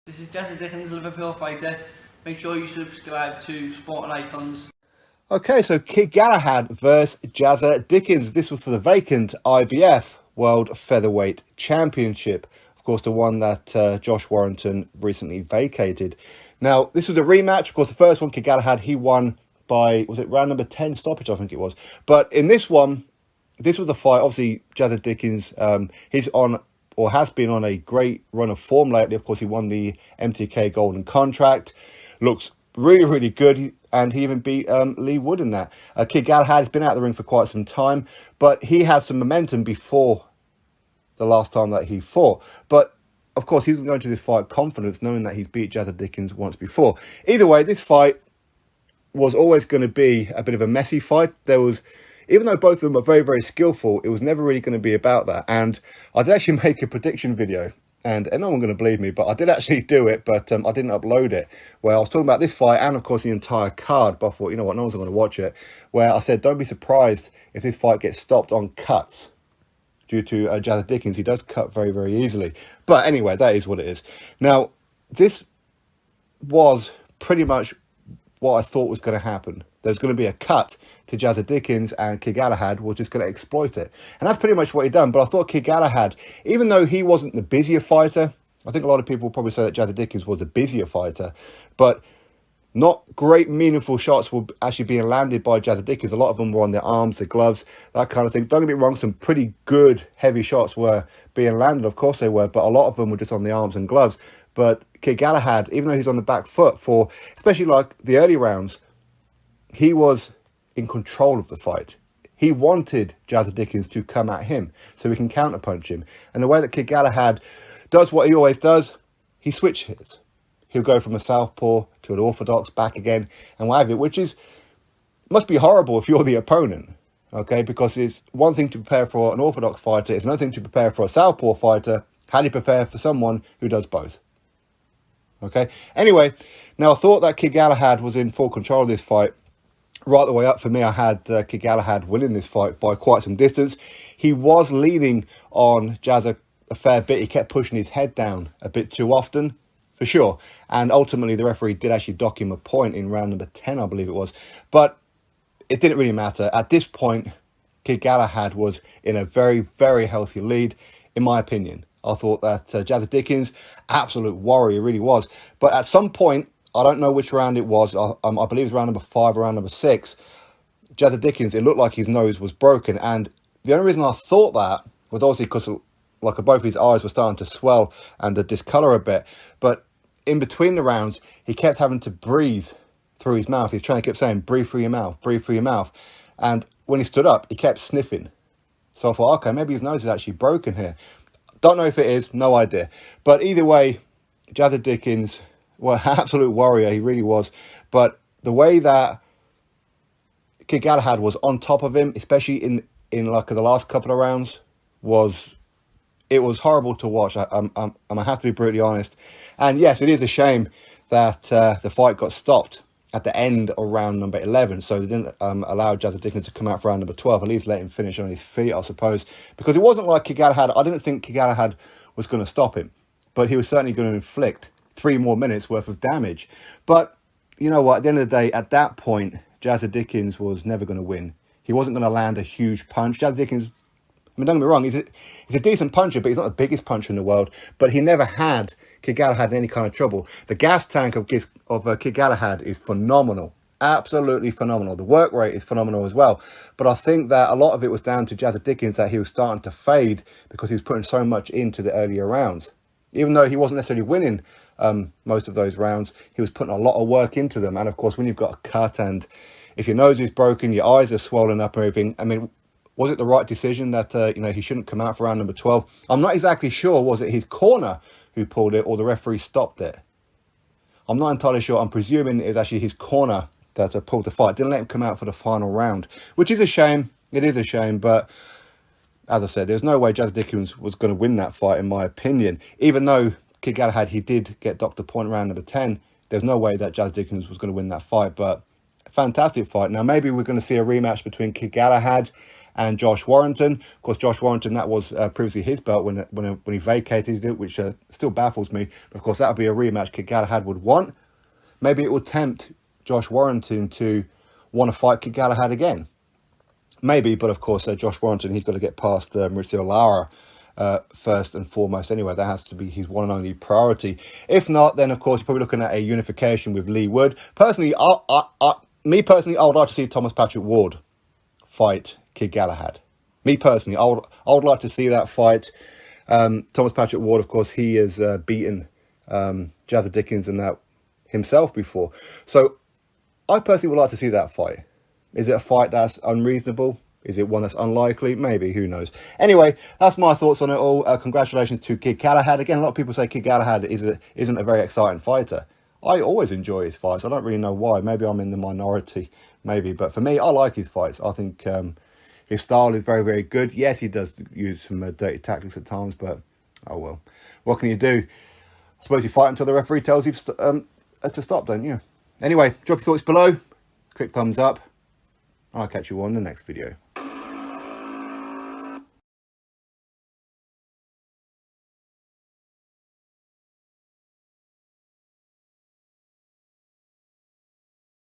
This is Jazza Dickens, Liverpool fighter. Make sure you subscribe to Sporting Icons. Okay, so Kid Galahad versus Jazza Dickens. This was for the vacant IBF World Featherweight Championship. Of course, the one that Josh Warrington recently vacated. Now, this was a rematch. Of course, the first one, Kid Galahad, he won by, was it round number 10 stoppage, I think it was. But in this one, this was a fight. Obviously, Jazza Dickens, he's on, or has been on, a great run of form lately. Of course, he won the MTK Golden Contract. Looks really, really good. And he even beat Lee Wood in that. Kid Galahad has been out of the ring for quite some time, but he had some momentum before the last time that he fought. But of course, he was going to this fight confidence, knowing that he's beat Jazza Dickens once before. Either way, this fight was always going to be a bit of a messy fight. There was, even though both of them are very, very skillful, it was never really going to be about that. And I did actually make a prediction video, and no one's going to believe me, but I did actually do it, but I didn't upload it, where I was talking about this fight and, of course, the entire card. But I thought, you know what, no one's going to watch it, where I said, don't be surprised if this fight gets stopped on cuts due to Jazza Dickens. He does cut very, very easily. But anyway, that is what it is. Now, this was pretty much what I thought was going to happen. There's going to be a cut to Jazza Dickens, and Kid Galahad was just going to exploit it. And that's pretty much what he done. But I thought Kid Galahad, even though he wasn't the busier fighter, I think a lot of people probably say that Jazza Dickens was the busier fighter, but not great meaningful shots were actually being landed by Jazza Dickens. A lot of them were on their arms, their gloves, that kind of thing. Don't get me wrong, some pretty good heavy shots were being landed, of course they were, but a lot of them were just on the arms and gloves. But Kid Galahad, even though he's on the back foot for, especially like the early rounds, he was in control of the fight. He wanted Jazza Dickens to come at him so he can counterpunch him. And the way that Kid Galahad does what he always does, he switches. He'll go from a southpaw to an orthodox, back again, and what have you, which is, must be horrible if you're the opponent, okay? Because it's one thing to prepare for an orthodox fighter, it's another thing to prepare for a southpaw fighter. How do you prepare for someone who does both? Okay, anyway, now I thought that Kid Galahad was in full control of this fight. Right the way up for me, I had Kid Galahad winning this fight by quite some distance. He was leaning on Jazza a fair bit. He kept pushing his head down a bit too often, for sure. And ultimately, the referee did actually dock him a point in round number 10, I believe it was. But it didn't really matter. At this point, Kid Galahad was in a very, very healthy lead, in my opinion. I thought that Jazza Dickens, absolute warrior, really was. But at some point, I don't know which round it was, I believe it was round number 5 or round number 6, Jazza Dickens, it looked like his nose was broken. And the only reason I thought that was obviously because like both his eyes were starting to swell and to discolour a bit. But in between the rounds, he kept having to breathe through his mouth. He's trying to keep saying, breathe through your mouth, breathe through your mouth. And when he stood up, he kept sniffing. So I thought, okay, maybe his nose is actually broken here. Don't know if it is, no idea. But either way, Jazza Dickens, well, absolute warrior, he really was. But the way that Kid Galahad was on top of him, especially in like the last couple of rounds, it was horrible to watch. I have to be brutally honest. And yes, it is a shame that the fight got stopped at the end of round number 11. So they didn't allow Jazza Dickens to come out for round number 12. At least let him finish on his feet, I suppose. Because it wasn't like Kid Galahad. I didn't think Kid Galahad was going to stop him. But he was certainly going to inflict 3 more minutes worth of damage. But you know what? At the end of the day, at that point, Jazza Dickens was never going to win. He wasn't going to land a huge punch. Jazza Dickens, I mean, don't get me wrong, he's a decent puncher, but he's not the biggest puncher in the world. But he never had Kid Galahad in any kind of trouble. The gas tank of Kid Galahad is phenomenal. Absolutely phenomenal. The work rate is phenomenal as well. But I think that a lot of it was down to Jazza Dickens, that he was starting to fade because he was putting so much into the earlier rounds. Even though he wasn't necessarily winning most of those rounds, he was putting a lot of work into them. And of course, when you've got a cut and if your nose is broken, your eyes are swollen up and everything, I mean, was it the right decision that he shouldn't come out for round number 12? I'm not exactly sure. Was it his corner who pulled it or the referee stopped it? I'm not entirely sure. I'm presuming it was actually his corner that pulled the fight. Didn't let him come out for the final round, which is a shame. It is a shame, but as I said, there's no way Jazza Dickens was going to win that fight, in my opinion. Even though Kid Galahad, he did get docked a point round number 10, there's no way that Jazza Dickens was going to win that fight. But fantastic fight. Now, maybe we're going to see a rematch between Kid Galahad and Josh Warrington. Of course, Josh Warrington, that was previously his belt when he vacated it, which still baffles me. But of course, that would be a rematch Kid Galahad would want. Maybe it would tempt Josh Warrington to want to fight Kid Galahad again. Maybe, but of course, Josh Warrington, he's got to get past Mauricio Lara first and foremost anyway. That has to be his one and only priority. If not, then of course, you're probably looking at a unification with Lee Wood. Personally, I would like to see Thomas Patrick Ward fight Kid Galahad. Me personally, I would like to see that fight. Thomas Patrick Ward, of course, he has beaten Jazza Dickens and that himself before. So I personally would like to see that fight. Is it a fight that's unreasonable? Is it one that's unlikely? Maybe, who knows. Anyway, that's my thoughts on it all. Congratulations to Kid Galahad. Again, a lot of people say Kid Galahad isn't a very exciting fighter. I always enjoy his fights. I don't really know why. Maybe I'm in the minority, maybe. But for me, I like his fights. I think his style is very, very good. Yes, he does use some dirty tactics at times, but oh well. What can you do? I suppose you fight until the referee tells you to stop, don't you? Anyway, drop your thoughts below. Click thumbs up. I'll catch you on the next video.